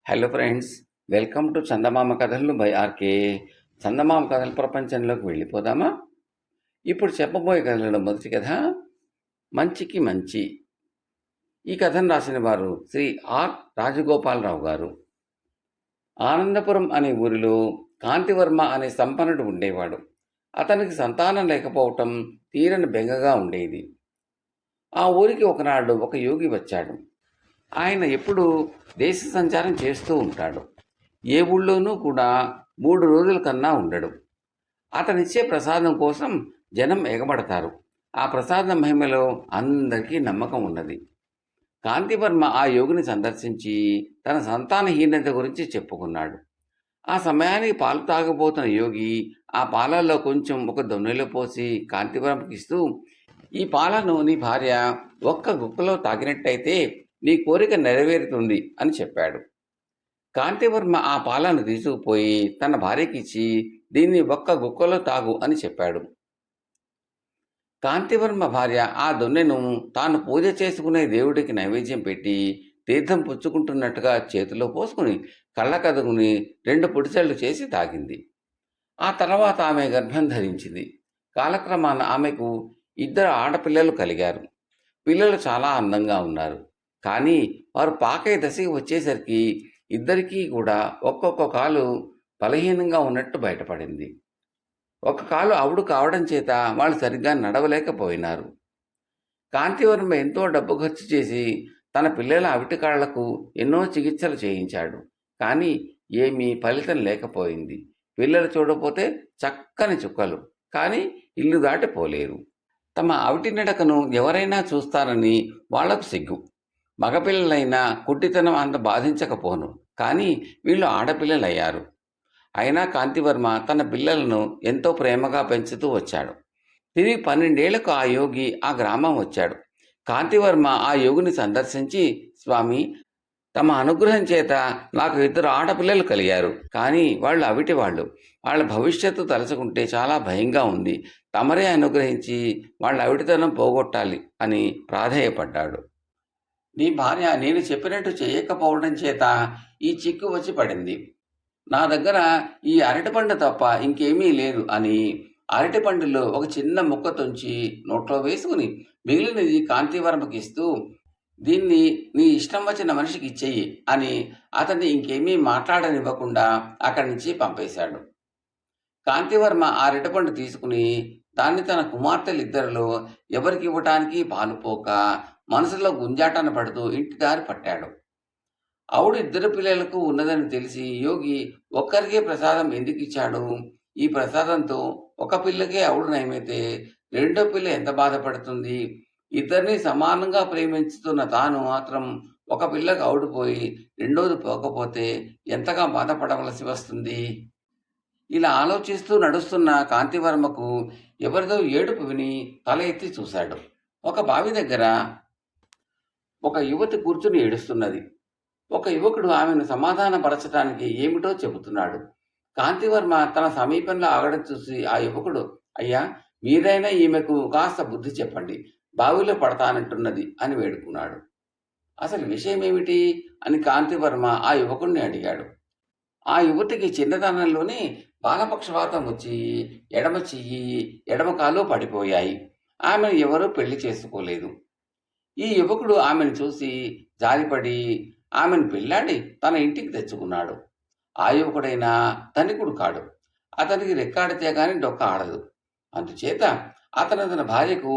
Hello friends, welcome to చందమామ కథలు by RK. చందమామ కథల ప్రపంచంలోకి వెళ్ళిపోదామా? ఇప్పుడు చెప్పబోయే కథలలో మొదటి కథ మంచికి మంచి. ఈ కథను రాసిన వారు శ్రీ ఆర్ రాజగోపాలరావు గారు. ఆనందపురం అనే ఊరిలో కాంతివర్మ అనే సంపన్నుడు ఉండేవాడు. అతనికి సంతానం లేకపోవటం తీరని బెంగగా ఉండేది. ఆ ఊరికి ఒకనాడు ఒక యోగి వచ్చాడు. ఆయన ఎప్పుడూ దేశ సంచారం చేస్తూ ఉంటాడు. ఏ ఊళ్ళోనూ కూడా 3 రోజుల కన్నా ఉండడు. అతనిచ్చే ప్రసాదం కోసం జనం ఎగబడతారు. ఆ ప్రసాదం మహిమలో అందరికీ నమ్మకం ఉన్నది. కాంతివర్మ ఆ యోగిని సందర్శించి తన సంతానహీనత గురించి చెప్పుకున్నాడు. ఆ సమయానికి పాలు తాగబోతున్న యోగి ఆ పాలల్లో కొంచెం ఒక దొన్నెలో పోసి కాంతివర్మకి ఇస్తూ, ఈ పాలను నీ భార్య ఒక్క గుక్కలో తాగినట్టయితే నీ కోరిక నెరవేరుతుంది అని చెప్పాడు. కాంతివర్మ ఆ పాలను తీసుకుపోయి తన భార్యకిచ్చి, దీన్ని ఒక్క గుక్కలో తాగు అని చెప్పాడు. కాంతివర్మ భార్య ఆ దొన్నెను తాను పూజ చేసుకునే దేవుడికి నైవేద్యం పెట్టి తీర్థం పుచ్చుకుంటున్నట్టుగా చేతిలో పోసుకుని కళ్ళకదుకుని 2 పుడిసెళ్ళు చేసి తాగింది. ఆ తర్వాత ఆమె గర్భం ధరించింది. కాలక్రమాన ఆమెకు 2 ఆడపిల్లలు కలిగారు. పిల్లలు చాలా అందంగా ఉన్నారు. కానీ వారు పాకే దశకి వచ్చేసరికి ఇద్దరికీ కూడా ఒక్కొక్క కాలు బలహీనంగా ఉన్నట్టు బయటపడింది. ఒక కాలు అవుడు కావడం చేత వాళ్ళు సరిగ్గా నడవలేకపోయినారు. కాంతివర్మ ఎంతో డబ్బు ఖర్చు చేసి తన పిల్లల అవిటి కాళ్లకు ఎన్నో చికిత్సలు చేయించాడు. కానీ ఏమీ ఫలితం లేకపోయింది. పిల్లలు చూడపోతే చక్కని చుక్కలు, కానీ ఇల్లు దాటిపోలేరు. తమ అవిటి నడకను ఎవరైనా చూస్తారని వాళ్లకు సిగ్గు. మగపిల్లలైనా కుట్టితనం అంత బాధించకపోను, కానీ వీళ్ళు ఆడపిల్లలయ్యారు. అయినా కాంతివర్మ తన పిల్లలను ఎంతో ప్రేమగా పెంచుతూ వచ్చాడు. తిరిగి 12 ఏళ్లకు ఆ యోగి ఆ గ్రామం వచ్చాడు. కాంతివర్మ ఆ యోగిని సందర్శించి, స్వామి, తమ అనుగ్రహం చేత నాకు 2 ఆడపిల్లలు కలిగారు. కానీ వాళ్ళు అవిటి వాళ్ళు. వాళ్ళ భవిష్యత్తు తలుచుకుంటే చాలా భయంగా ఉంది. తమరే అనుగ్రహించి వాళ్ళ అవిటితనం పోగొట్టాలి అని ప్రాధేయపడ్డాడు. నీ భార్య నేను చెప్పినట్టు చేయకపోవడం చేత ఈ చిక్కు వచ్చి పడింది. నా దగ్గర ఈ అరటిపండు తప్ప ఇంకేమీ లేదు అని అరటిపండులో ఒక చిన్న ముక్క తుంచి నోట్లో వేసుకుని మిగిలినది కాంతివర్మకి ఇస్తూ, దీన్ని నీ ఇష్టం వచ్చిన మనిషికి ఇచ్చేయి అని అతన్ని ఇంకేమీ మాట్లాడనివ్వకుండా అక్కడి నుంచి పంపేశాడు. కాంతివర్మ ఆ అరటిపండు తీసుకుని దాన్ని తన కుమార్తెలిద్దరిలో ఎవరికి ఇవ్వటానికి పాలుపోక మనసులో గుంజాటన పడుతూ ఇంటి దారి పట్టాడు. ఆవుడు 2 పిల్లలకు ఉన్నదని తెలిసి యోగి ఒక్కరికే ప్రసాదం ఎందుకు ఇచ్చాడు? ఈ ప్రసాదంతో ఒక పిల్లకే ఆవుడు నయమైతే రెండో పిల్ల ఎంత బాధపడుతుంది? ఇద్దరిని సమానంగా ప్రేమించుతున్న తాను మాత్రం ఒక పిల్లకు ఆవుడిపోయి రెండోది పోకపోతే ఎంతగా బాధపడవలసి వస్తుంది? ఇలా ఆలోచిస్తూ నడుస్తున్న కాంతివర్మకు ఎవరిదో ఏడుపు విని తల ఎత్తి చూశాడు. ఒక బావి దగ్గర ఒక యువతి కూర్చుని ఏడుస్తున్నది. ఒక యువకుడు ఆమెను సమాధానపరచడానికి ఏమిటో చెబుతున్నాడు. కాంతివర్మ తన సమీపంలో ఆగడం చూసి ఆ యువకుడు, అయ్యా, మీరైనా ఈమెకు కాస్త బుద్ధి చెప్పండి, బావిలో పడతానంటున్నది అని వేడుకున్నాడు. అసలు విషయమేమిటి అని కాంతివర్మ ఆ యువకుడిని అడిగాడు. ఆ యువతికి చిన్నతనంలోనే బాలపక్షవాతం వచ్చి ఎడమ చెయ్యి, ఎడమ కాలు పడిపోయాయి. ఆమెను ఎవరూ పెళ్లి చేసుకోలేదు. ఈ యువకుడు ఆమెను చూసి జాలిపడి ఆమెను పెళ్లాడి తన ఇంటికి తెచ్చుకున్నాడు. ఆ యువకుడైనా ధనికుడు కాడు. అతనికి రెక్కాడితే గాని డొక్క ఆడదు. అందుచేత అతను తన భార్యకు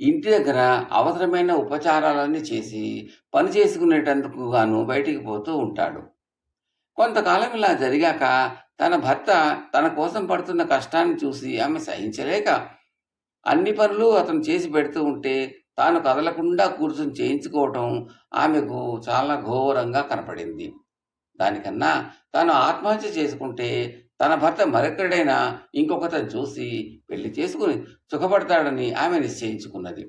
ఇంటి దగ్గర అవసరమైన ఉపచారాలన్నీ చేసి పని చేసుకునేటందుకు గాను బయటికి పోతూ ఉంటాడు. కొంతకాలం ఇలా జరిగాక తన భర్త తన కోసం పడుతున్న కష్టాన్ని చూసి ఆమె సహించలేక అన్ని పనులు అతను చేసి పెడుతూ ఉంటే తాను కదలకుండా కూర్చుని చేయించుకోవటం ఆమెకు చాలా ఘోరంగా కనపడింది. దానికన్నా తాను ఆత్మహత్య చేసుకుంటే తన భర్త మరొకడైనా ఇంకొకతను చూసి పెళ్లి చేసుకుని సుఖపడతాడని ఆమె నిశ్చయించుకున్నది.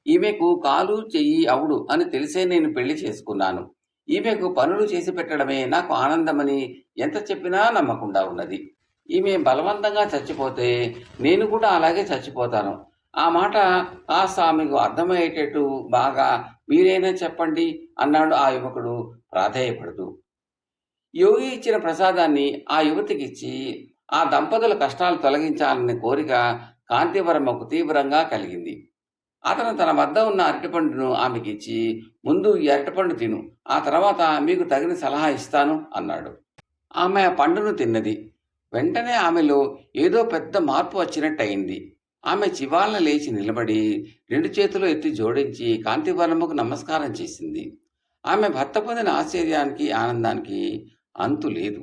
ఈమెకు కాలు చెయ్యి అవుడు అని తెలిసే నేను పెళ్లి చేసుకున్నాను. ఈమెకు పనులు చేసి పెట్టడమే నాకు ఆనందమని ఎంత చెప్పినా నమ్మకుండా ఉన్నది. ఈమె బలవంతంగా చచ్చిపోతే నేను కూడా అలాగే చచ్చిపోతాను. ఆ మాట కాస్త ఆమెకు అర్థమయ్యేటట్టు బాగా మీరైనా చెప్పండి అన్నాడు ఆ యువకుడు ప్రాధేయపడుతూ. యోగి ఇచ్చిన ప్రసాదాన్ని ఆ యువతికిచ్చి ఆ దంపతుల కష్టాలు తొలగించాలనే కోరిక కాంతివర్మకు తీవ్రంగా కలిగింది. అతను తన వద్ద ఉన్న అరటిపండును ఆమెకిచ్చి, "ముందు ఈ అరటిపండు తిను, ఆ తర్వాత మీకు తగిన సలహా ఇస్తాను" అన్నాడు. ఆమె ఆ పండును తిన్నది. వెంటనే ఆమెలో ఏదో పెద్ద మార్పు వచ్చినట్టయింది. ఆమె చివాలున లేచి నిలబడి, రెండు చేతులు ఎత్తి జోడించి కాంతివర్మకు నమస్కారం చేసింది. ఆమె భర్త పొందిన ఆశ్చర్యానికి, ఆనందానికి అంతు లేదు.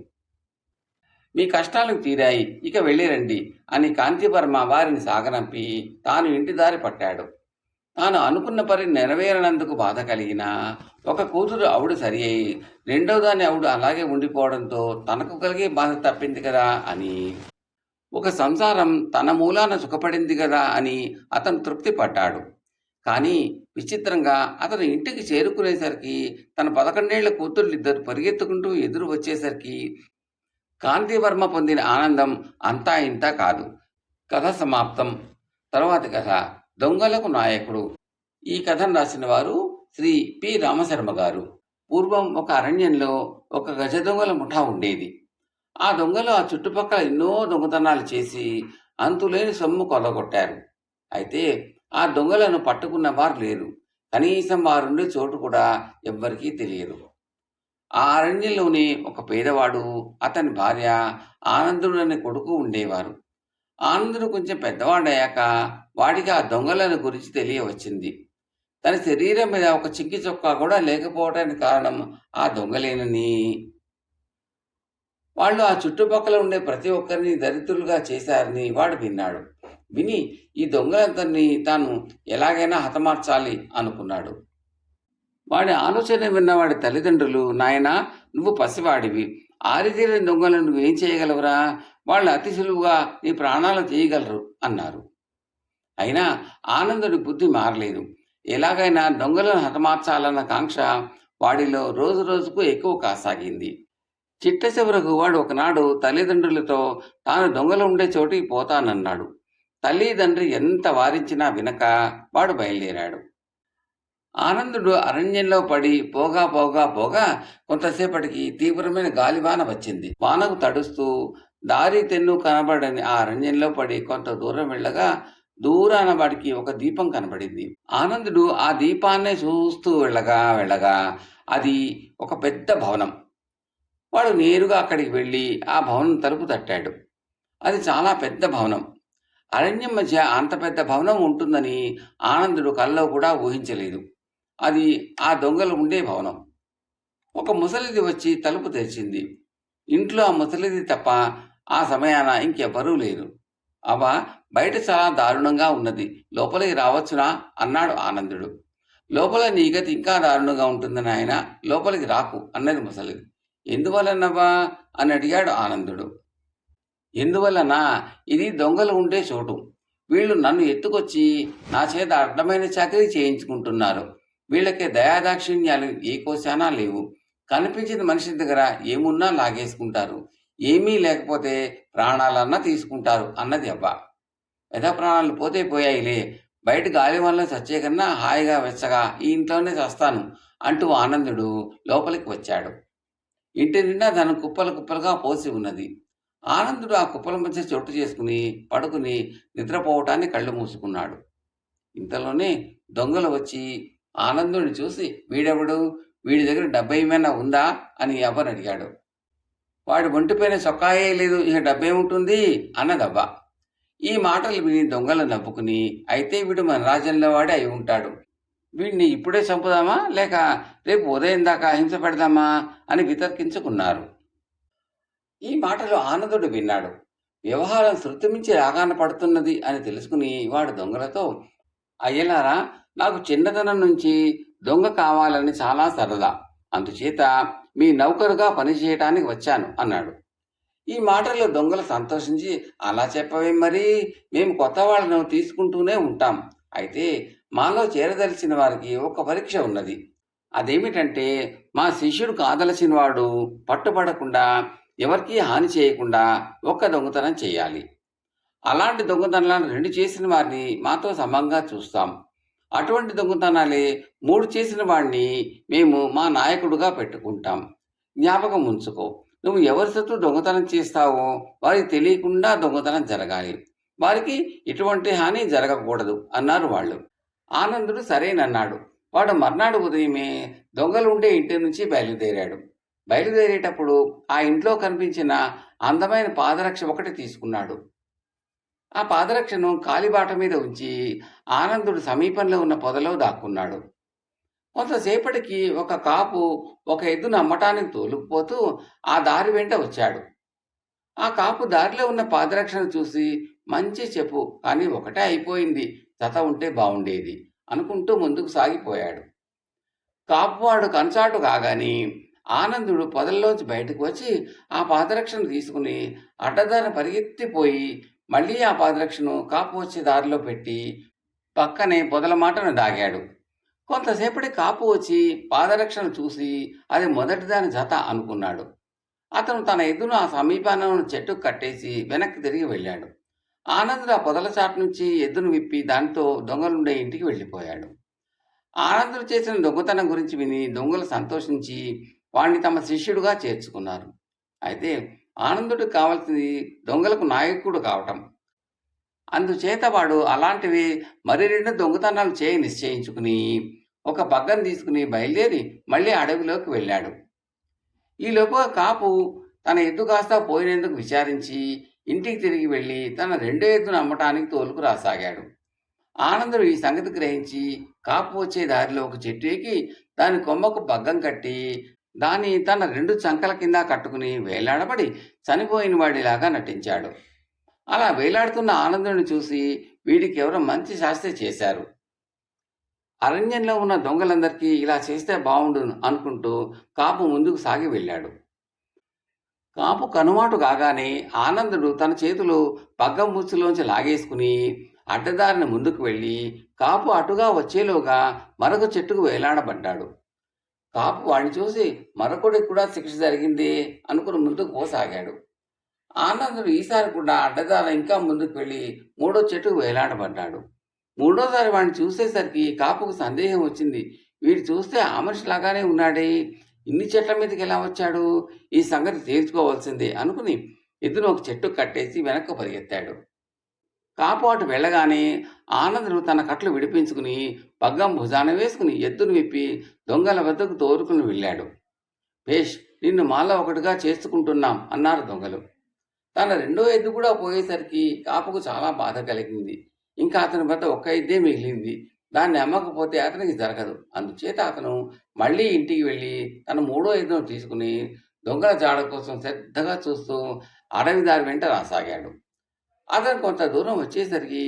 "మీ కష్టాలు తీరాయి, ఇక వెళ్ళిరండి" అని కాంతివర్మ వారిని సాగనంపి తాను ఇంటి దారి పట్టాడు. తాను అనుకున్న పని నెరవేరనందుకు బాధ కలిగినా, ఒక కూతురు అవుడు సరి అయి, రెండో దాని అవుడు అలాగే ఉండిపోవడంతో తనకు కలిగే బాధ తప్పింది కదా అని, ఒక సంసారం తన మూలాన సుఖపడింది కదా అని అతను తృప్తి పడ్డాడు. కానీ విచిత్రంగా అతను ఇంటికి చేరుకునేసరికి తన 11 ఏళ్ల కూతుళ్ళిద్దరు పరిగెత్తుకుంటూ ఎదురు వచ్చేసరికి కాంతివర్మ పొందిన ఆనందం అంతా ఇంతా కాదు. కథ సమాప్తం. తరువాతి కథ దొంగలకు నాయకుడు. ఈ కథను రాసిన వారు శ్రీ పి రామశర్మ గారు. పూర్వం ఒక అరణ్యంలో ఒక గజ దొంగల ముఠా ఉండేది. ఆ దొంగలు ఆ చుట్టుపక్కల ఎన్నో దొంగతనాలు చేసి అంతులేని సొమ్ము కొల్లగొట్టారు. అయితే ఆ దొంగలను పట్టుకున్న వారు లేరు. కనీసం వారుండే చోటు కూడా ఎవ్వరికీ తెలియదు. ఆ అరణ్యంలోనే ఒక పేదవాడు, అతని భార్య, ఆనందుడు అనే కొడుకు ఉండేవారు. ఆనందుడు కొంచెం పెద్దవాడయ్యాక వాడికి ఆ దొంగలను గురించి తెలియవచ్చింది. తన శరీరం మీద ఒక చింకి చొక్కా కూడా లేకపోవడానికి కారణం ఆ దొంగలేనని, వాళ్ళు ఆ చుట్టుపక్కల ఉండే ప్రతి ఒక్కరిని దరిద్రులుగా చేశారని వాడు విన్నాడు. విని ఈ దొంగలందరినీ తాను ఎలాగైనా హతమార్చాలి అనుకున్నాడు. వాడి ఆలోచన విన్న వాడి తల్లిదండ్రులు, "నాయనా, నువ్వు పసివాడివి, ఆరితేరిన దొంగలను నువ్వేం చేయగలవురా? వాళ్ళు అతి సులువుగా నీ ప్రాణాలు తీయగలరు" అన్నారు. అయినా ఆనందుడి బుద్ధి మారలేదు. ఎలాగైనా దొంగలను హతమార్చాలన్న కాంక్ష వాడిలో రోజు రోజుకు ఎక్కువ కాసాగింది. చిట్ట చివరకు వాడు ఒకనాడు తల్లిదండ్రులతో తాను దొంగలు ఉండే చోటికి పోతానన్నాడు. తల్లిదండ్రి ఎంత వారించినా వినక వాడు బయలుదేరాడు. ఆనందుడు అరణ్యంలో పడి పోగా పోగా పోగా కొంతసేపటికి తీవ్రమైన గాలివాన వచ్చింది. వానకు తడుస్తూ దారి తెన్ను కనబడని ఆ అరణ్యంలో పడి కొంత దూరం వెళ్ళగా దూరాన వాడికి ఒక దీపం కనబడింది. ఆనందుడు ఆ దీపాన్నే చూస్తూ వెళ్ళగా వెళ్ళగా అది ఒక పెద్ద భవనం. వాడు నేరుగా అక్కడికి వెళ్ళి ఆ భవనం తలుపు తట్టాడు. అది చాలా పెద్ద భవనం. అరణ్యం మధ్య అంత పెద్ద భవనం ఉంటుందని ఆనందుడు కల్లో కూడా ఊహించలేదు. అది ఆ దొంగలు ఉండే భవనం. ఒక ముసలిది వచ్చి తలుపు తెరిచింది. ఇంట్లో ఆ ముసలిది తప్ప ఆ సమయాన ఇంకెవ్వరూ లేరు. "అవ్వా, బయట చాలా దారుణంగా ఉన్నది, లోపలికి రావచ్చునా?" అన్నాడు ఆనందుడు. "లోపల నీ గతి ఇంకా దారుణంగా ఉంటుంది నాయనా, లోపలికి రాకు" అన్నది ముసలిది. "ఎందువలనవ్వా?" అని అడిగాడు ఆనందుడు. "ఎందువలనా? ఇది దొంగలు ఉండే చోటు. వీళ్ళు నన్ను ఎత్తుకొచ్చి నా చేత అడ్డమైన చాకరీ చేయించుకుంటున్నారు. వీళ్ళకి దయాదాక్షిణ్యాలు ఏ కోశానా లేవు. కనిపించిన మనిషి దగ్గర ఏమున్నా లాగేసుకుంటారు. ఏమీ లేకపోతే ప్రాణాలన్నా తీసుకుంటారు" అన్నది అవ్వ. "యథా ప్రాణాలు పోతే పోయాయిలే, బయట గాలి వల్ల చచ్చే కన్నా హాయిగా వెచ్చగా ఈ ఇంట్లోనే చస్తాను" అంటూ ఆనందుడు లోపలికి వచ్చాడు. ఇంటి నిండా ధనం కుప్పలు కుప్పలుగా పోసి ఉన్నది. ఆనందుడు ఆ కుప్పల మధ్య చోటు చేసుకుని పడుకుని నిద్రపోవటాన్ని కళ్ళు మూసుకున్నాడు. ఇంతలోనే దొంగలు వచ్చి ఆనందుడిని చూసి, "వీడెవడు? వీడి దగ్గర డబ్బేమైనా ఉందా?" అని అవ్వని అడిగాడు. "వాడి ఒంటిపైన చొక్కాయే లేదు, ఇక డబ్బేముంటుంది" అన్నదవ్వ. ఈ మాటలు విని దొంగలు నవ్వుకుని, "అయితే వీడు మన రాజ్యంలో వాడే అయి ఉంటాడు. వీడిని ఇప్పుడే చంపుదామా, లేక రేపు ఉదయం దాకా హింస పెడదామా అని వితర్కించుకున్నారు. ఈ మాటలు ఆనందుడు విన్నాడు. వ్యవహారం శృతిమించి రాగాన పడుతున్నది అని తెలుసుకుని వాడు దొంగలతో, "అయ్యలారా, నాకు చిన్నతనం నుంచి దొంగ కావాలని చాలా సరదా. అందుచేత మీ నౌకరుగా పనిచేయటానికి వచ్చాను" అన్నాడు. ఈ మాటల్లో దొంగలు సంతోషించి, "అలా చెప్పవేం మరి, మేము కొత్త వాళ్ళను తీసుకుంటూనే ఉంటాం. అయితే మాలో చేరదలిచిన వారికి ఒక పరీక్ష ఉన్నది. అదేమిటంటే, మా శిష్యుడు కాదలసిన వాడు పట్టుబడకుండా, ఎవరికీ హాని చేయకుండా ఒక్క దొంగతనం చేయాలి. అలాంటి దొంగతనాలను 2 చేసిన వారిని మాతో సమంగా చూస్తాం. అటువంటి దొంగతనాలే 3 చేసిన వాడిని మేము మా నాయకుడుగా పెట్టుకుంటాం. జ్ఞాపకం ఉంచుకో. నువ్వు ఎవరి సొత్తు దొంగతనం చేస్తావో వారికి తెలియకుండా దొంగతనం జరగాలి. వారికి ఎటువంటి హాని జరగకూడదు అన్నారు వాళ్ళు. ఆనందుడు సరేనన్నాడు. వాడు మర్నాడు ఉదయమే దొంగలుండే ఇంటి నుంచి బయలుదేరాడు. బయలుదేరేటప్పుడు ఆ ఇంట్లో కనిపించిన అందమైన పాదరక్ష ఒకటి తీసుకున్నాడు. ఆ పాదరక్షను కాలిబాట మీద ఉంచి ఆనందుడు సమీపంలో ఉన్న పొదలో దాక్కున్నాడు. కొంతసేపటికి ఒక కాపు ఒక ఎద్దును అమ్మటానికి తోలుకుపోతూ ఆ దారి వెంట వచ్చాడు. ఆ కాపు దారిలో ఉన్న పాదరక్షను చూసి, మంచి చెప్పు, కానీ ఒకటే అయిపోయింది, జత ఉంటే బాగుండేది అనుకుంటూ ముందుకు సాగిపోయాడు. కాపువాడు కన్సాటు కాగాని ఆనందుడు పొదల్లోంచి బయటకు వచ్చి ఆ పాదరక్షను తీసుకుని అడ్డదారి పరిగెత్తిపోయి మళ్ళీ ఆ పాదరక్షను కాపు వచ్చే దారిలో పెట్టి పక్కనే పొదల మాటను దాగాడు. కొంతసేపటి కాపు వచ్చి పాదరక్షను చూసి అది మొదటిదాని జత అనుకున్నాడు. అతను తన ఎద్దును ఆ సమీపాన ఉన్న చెట్టుకు కట్టేసి వెనక్కి తిరిగి వెళ్ళాడు. ఆనందుడు ఆ పొదల చాటు నుంచి ఎద్దును విప్పి దానితో దొంగలుండే ఇంటికి వెళ్ళిపోయాడు. ఆనందుడు చేసిన దొంగతనం గురించి విని దొంగలు సంతోషించి వాణ్ణి తమ శిష్యుడుగా చేర్చుకున్నారు. అయితే ఆనందుడికి కావాల్సింది దొంగలకు నాయకుడు కావటం. అందుచేత వాడు అలాంటివి మరి 2 దొంగతనాలు చేయి నిశ్చయించుకుని ఒక పగ్గం తీసుకుని బయలుదేరి మళ్ళీ అడవిలోకి వెళ్ళాడు. ఈలోపు కాపు తన ఎద్దు కాస్త పోయినందుకు విచారించి ఇంటికి తిరిగి వెళ్ళి తన రెండో ఎద్దును అమ్మటానికి తోలుకు రాసాగాడు. ఆనందుడు ఈ సంగతి గ్రహించి కాపు వచ్చే దారిలో ఒక చెట్టు ఎక్కి దాని కొమ్మకు పగ్గం కట్టి దాన్ని తన 2 చంకల కింద కట్టుకుని వేలాడబడి చనిపోయిన వాడిలాగా నటించాడు. అలా వేలాడుతున్న ఆనందుడిని చూసి వీడికి ఎవరో మంచి శాస్త్రి చేశారు. అరణ్యంలో ఉన్న దొంగలందరికీ ఇలా చేస్తే బాగుండును అనుకుంటూ కాపు ముందుకు సాగి వెళ్ళాడు. కాపు కనుమాటు కాగానే ఆనందుడు తన చేతులు పగ్గం ముచ్చులోంచి లాగేసుకుని అడ్డదారిని ముందుకు వెళ్ళి కాపు అటుగా వచ్చేలోగా మరొక చెట్టుకు వేలాడబడ్డాడు. కాపు వాడిని చూసి మరొకడికి కూడా శిక్ష జరిగింది అనుకుని ముందుకు పోసాగాడు. ఆనందుడు ఈసారి కూడా అడ్డదార ఇంకా ముందుకు వెళ్ళి మూడో చెట్టుకు వేలాడబడ్డాడు. మూడోసారి వాడిని చూసేసరికి కాపుకు సందేహం వచ్చింది. వీడు చూస్తే ఆ మనిషిలాగానే ఉన్నాడే, ఇన్ని చెట్ల మీదకి ఎలా వచ్చాడు, ఈ సంగతి తేల్చుకోవాల్సిందే అనుకుని ఎద్దును ఒక చెట్టు కట్టేసి వెనక్కు పరిగెత్తాడు. కాపు అటు వెళ్ళగానే ఆనందుడు తన కట్లు విడిపించుకుని పగ్గం భుజాన వేసుకుని ఎద్దును విప్పి దొంగల వద్దకు తోరుకుని వెళ్ళాడు. భేష్, నిన్ను మాలో ఒకటిగా చేసుకుంటున్నాం అన్నారు దొంగలు. తన రెండో ఎద్దు కూడా పోయేసరికి కాపుకు చాలా బాధ కలిగింది. ఇంకా అతని వద్ద ఒక్క ఎద్దే మిగిలింది. దాన్ని అమ్మకపోతే అతనికి జరగదు. అందుచేత అతను మళ్ళీ ఇంటికి వెళ్ళి తన మూడో ఎద్దును తీసుకుని దొంగల జాడ కోసం శ్రద్ధగా చూస్తూ అడవి దారి వెంట రాసాగాడు. అతను కొంత దూరం వచ్చేసరికి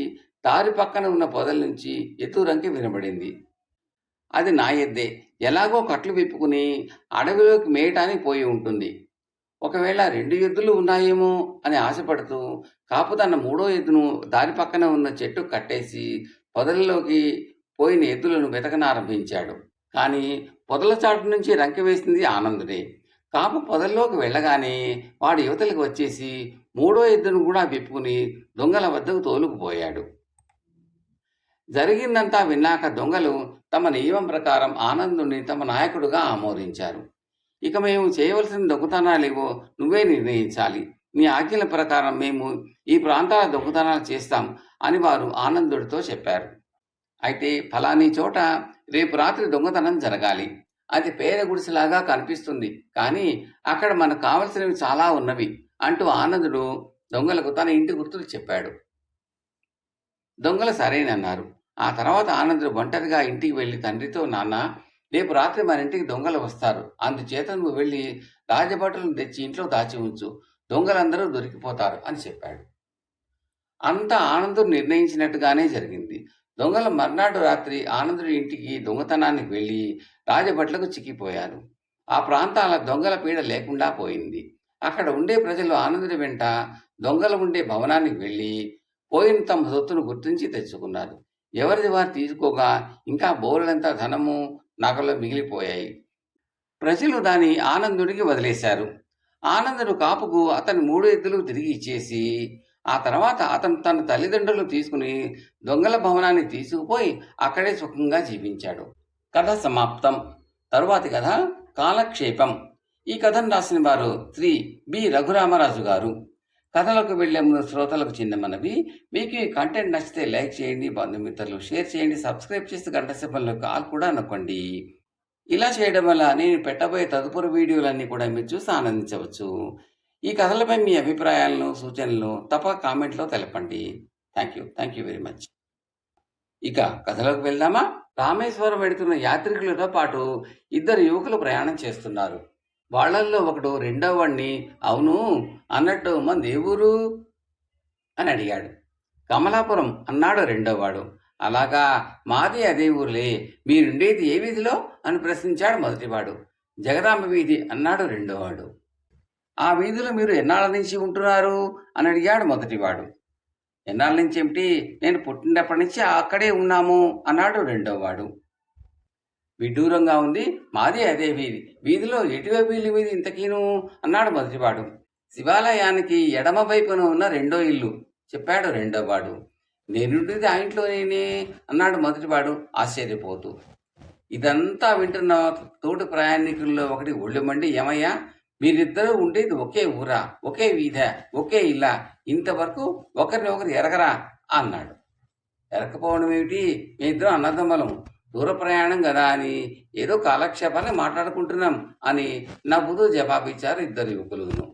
దారి పక్కన ఉన్న పొదల నుంచి ఎద్దు రంకె వినబడింది. అది నా ఎద్దే, ఎలాగో కట్లు విప్పుకుని అడవిలోకి మేయటానికి పోయి ఉంటుంది. ఒకవేళ 2 ఎద్దులు ఉన్నాయేమో అని ఆశపడుతూ కాపు తన మూడో ఎద్దును దారి పక్కన ఉన్న చెట్టు కట్టేసి పొదలలోకి పోయిన ఎద్దులను వెతకనారంభించాడు. కానీ పొదల చాటు నుంచి రంకె వేసింది ఆనందుడే. కాపు పొదల్లోకి వెళ్ళగానే వాడు యువతలకు వచ్చేసి మూడో ఎద్దును కూడా విప్పుకుని దొంగల వద్దకు తోలుకుపోయాడు. జరిగిందంతా విన్నాక దొంగలు తమ నియమం ప్రకారం ఆనందుని తమ నాయకుడుగా ఆమోదించారు. ఇక మేము చేయవలసిన దొంగతనాలేవో నువ్వే నిర్ణయించాలి. నీ ఆజ్ఞల ప్రకారం మేము ఈ ప్రాంతాల దొంగతనాలు చేస్తాం అని వారు ఆనందుడితో చెప్పారు. అయితే ఫలానీ చోట రేపు రాత్రి దొంగతనం జరగాలి. అది పేద గుడిసెలాగా కనిపిస్తుంది, కానీ అక్కడ మనకు కావలసినవి చాలా ఉన్నవి అంటూ ఆనందుడు దొంగలకు తన ఇంటి గుర్తులు చెప్పాడు. దొంగలు సరేనన్నారు. ఆ తర్వాత ఆనందుడు ఒంటరిగా ఇంటికి వెళ్ళి తండ్రితో, నాన్న, రేపు రాత్రి మన ఇంటికి దొంగలు వస్తారు, అందుచేత నువ్వు వెళ్ళి రాజభటులను తెచ్చి ఇంట్లో దాచి ఉంచు, దొంగలందరూ దొరికిపోతారు అని చెప్పాడు. అంతా ఆనందుడు నిర్ణయించినట్టుగానే జరిగింది. దొంగలు మర్నాడు రాత్రి ఆనందుడి ఇంటికి దొంగతనానికి వెళ్ళి రాజభట్లకు చిక్కిపోయారు. ఆ ప్రాంతాల దొంగల పీడ లేకుండా పోయింది. అక్కడ ఉండే ప్రజలు ఆనందుడి వెంట దొంగలు ఉండే భవనానికి వెళ్ళి పోయిన తమ సొత్తును గుర్తించి తెచ్చుకున్నారు. ఎవరిది వారు తీసుకోగా ఇంకా బోర్లంత ధనము నగలు మిగిలిపోయాయి. ప్రజలు దాన్ని ఆనందుడికి వదిలేశారు. ఆనందుడు కాపుకు అతని 3 ఎద్దులు తిరిగి ఇచ్చేసి ఆ తర్వాత అతను తన తల్లిదండ్రులు తీసుకుని దొంగల భవనాన్ని తీసుకుపోయి అక్కడే సుఖంగా జీవించాడు. కథ సమాప్తం. తరువాతి కథ కాలక్షేపం. ఈ కథను రాసిన వారు శ్రీ బి రఘురామరాజు గారు. కథలకు వెళ్లే ముందు శ్రోతలకు చిన్న మనవి, మీకు ఈ కంటెంట్ నచ్చితే లైక్ చేయండి, బంధుమిత్రులు షేర్ చేయండి, సబ్స్క్రైబ్ చేసి గంట సింబల్లో కాల్ కూడా నొక్కండి. ఇలా చేయడం వల్ల నేను పెట్టబోయే తదుపరి వీడియోలన్నీ కూడా మీరు చూసి ఆనందించవచ్చు. ఈ కథలపై మీ అభిప్రాయాలను, సూచనలను తప్పక కామెంట్లో తెలపండి. Thank you very much. ఇక కథలోకి వెళ్దామా? రామేశ్వరం వెడుతున్న యాత్రికులతో పాటు ఇద్దరు యువకులు ప్రయాణం చేస్తున్నారు. వాళ్ళల్లో ఒకడు రెండో వాడిని, అవును అన్నట్టు మన ఏ ఊరు అని అడిగాడు. కమలాపురం అన్నాడు రెండోవాడు. అలాగా, మాది అదే ఊర్లే, మీరుండేది ఏ వీధిలో అని ప్రశ్నించాడు మొదటివాడు. జగదాంబ వీధి అన్నాడు రెండోవాడు. ఆ వీధిలో మీరు ఎన్నాళ్ళ నుంచి ఉంటున్నారు అని అడిగాడు మొదటివాడు. ఎన్నాళ్ళ నుంచి ఏమిటి, నేను పుట్టినప్పటి నుంచి అక్కడే ఉన్నాము అన్నాడు రెండోవాడు. విడ్డూరంగా ఉంది, మాది అదే వీధి, వీధిలో ఎటువైపు ఇల్లు వీధి ఇంతకీను అన్నాడు మొదటివాడు. శివాలయానికి ఎడమ వైపున ఉన్న రెండో ఇల్లు చెప్పాడు రెండోవాడు. నేనుండేది ఆ ఇంట్లోనే అన్నాడు మొదటివాడు ఆశ్చర్యపోతూ. ఇదంతా వింటున్న తోటి ప్రయాణికుల్లో ఒకటి ఒళ్ళు మండి, ఏమయ్యా మీరిద్దరూ ఉండేది ఒకే ఊరా, ఒకే వీధ, ఒకే ఇల్లా, ఇంతవరకు ఒకరిని ఒకరు ఎరగరా అన్నాడు. ఎరకపోవడం ఏమిటి, మీ ఇద్దరం అన్నదమ్మలం, దూర ప్రయాణం కదా అని ఏదో కాలక్షేపాన్ని మాట్లాడుకుంటున్నాం అని నవ్వుతూ జవాబిచ్చారు ఇద్దరు యువకులను.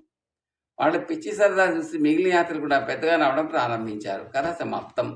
వాళ్ళ పిచ్చి సరదా చూసి మిగిలిన యాత్రలు కూడా పెద్దగా నవ్వడం ప్రారంభించారు. కథ సమాప్తం.